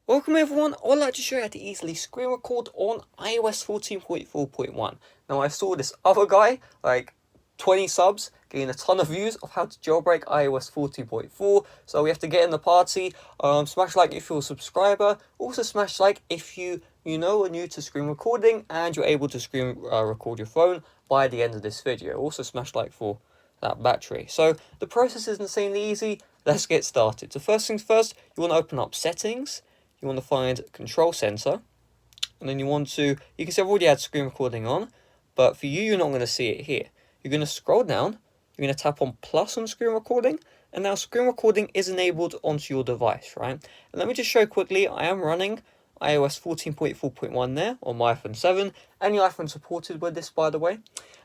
Welcome everyone, I would like to show you how to easily screen record on iOS 14.4.1. Now I saw this other guy, like 20 subs, getting a ton of views of how to jailbreak iOS 14.4, so we have to get in the party. Smash like if you're a subscriber, also smash like if you are new to screen recording and you're able to screen record your phone by the end of this video. Also smash like for that battery. So the process is insanely easy, let's get started. So first things first, you want to open up settings. You want to find control center, and then you can see I've already had screen recording on, but for you, you're not going to see it here. You're going to scroll down, you're going to tap on plus on screen recording, and now screen recording is enabled onto your device, right? And let me just show you quickly, I am running iOS 14.4.1 there on my iPhone 7, and your iPhone supported with this, by the way.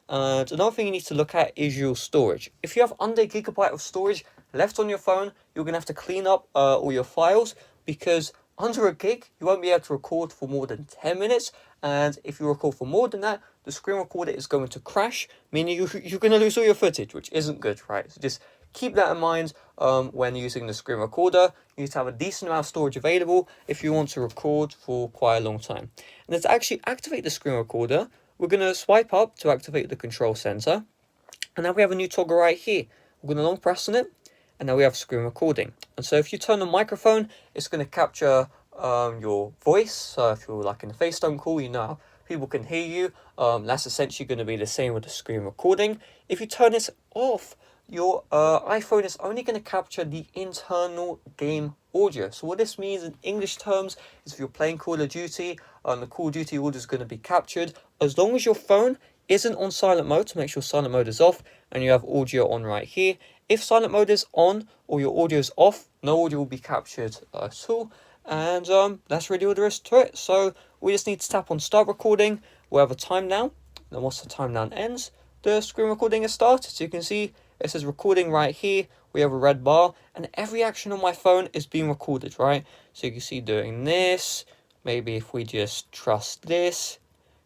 And another thing you need to look at is your storage. If you have under a gigabyte of storage left on your phone, you're going to have to clean up all your files, because under a gig, you won't be able to record for more than 10 minutes. And if you record for more than that, the screen recorder is going to crash, meaning you're going to lose all your footage, which isn't good, right? So just keep that in mind when using the screen recorder. You need to have a decent amount of storage available if you want to record for quite a long time. And to actually activate the screen recorder, we're going to swipe up to activate the control center. And now we have a new toggle right here. We're going to long press on it. And now we have screen recording. And so if you turn the microphone, it's going to capture your voice. So if you're like in a FaceTime call, you know how people can hear you. That's essentially going to be the same with the screen recording. If you turn this off, your iPhone is only going to capture the internal game audio. So what this means in English terms is if you're playing Call of Duty, the Call of Duty audio is going to be captured as long as your phone isn't on silent mode, to make sure silent mode is off and you have audio on right here. If silent mode is on or your audio is off, no audio will be captured at all. And that's really all there is to it. So we just need to tap on start recording. We'll have a time now. Then once the time now ends, the screen recording is started. So you can see it says recording right here. We have a red bar and every action on my phone is being recorded, right? So you can see doing this. Maybe if we just trust this,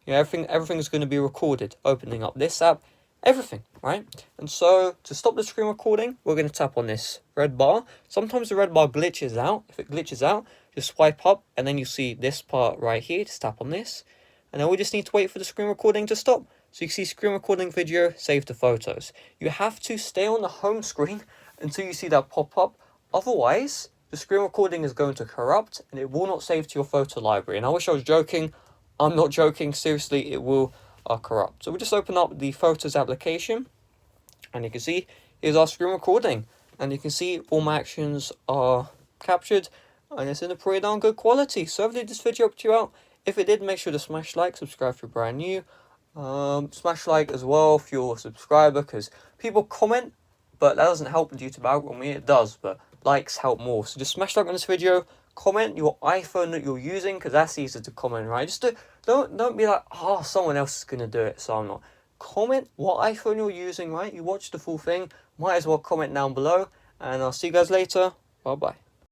everything's going to be recorded. Opening up this app, everything, right? And so to stop the screen recording, we're going to tap on this red bar. Sometimes the red bar glitches out. If it glitches out, just swipe up and then you see this part right here. Just tap on this. And then we just need to wait for the screen recording to stop. So you can see screen recording video, save to photos. You have to stay on the home screen until you see that pop up. Otherwise, the screen recording is going to corrupt and it will not save to your photo library. And I wish I was joking. I'm not joking. Seriously, it will corrupt. So we just open up the Photos application and you can see here's our screen recording. And you can see all my actions are captured and it's in a pretty darn good quality. So hopefully this video helped you out. If it did, make sure to smash like, subscribe if you're brand new. Smash like as well if you're a subscriber, because people comment, but that doesn't help the YouTube algorithm. I mean, it does, but likes help more. So just smash like on this video, comment your iPhone that you're using, because that's easy to comment, right? Just don't be like, oh, someone else is going to do it, so I'm not. Comment what iPhone you're using, right? You watch the full thing, might as well comment down below, and I'll see you guys later. Bye-bye.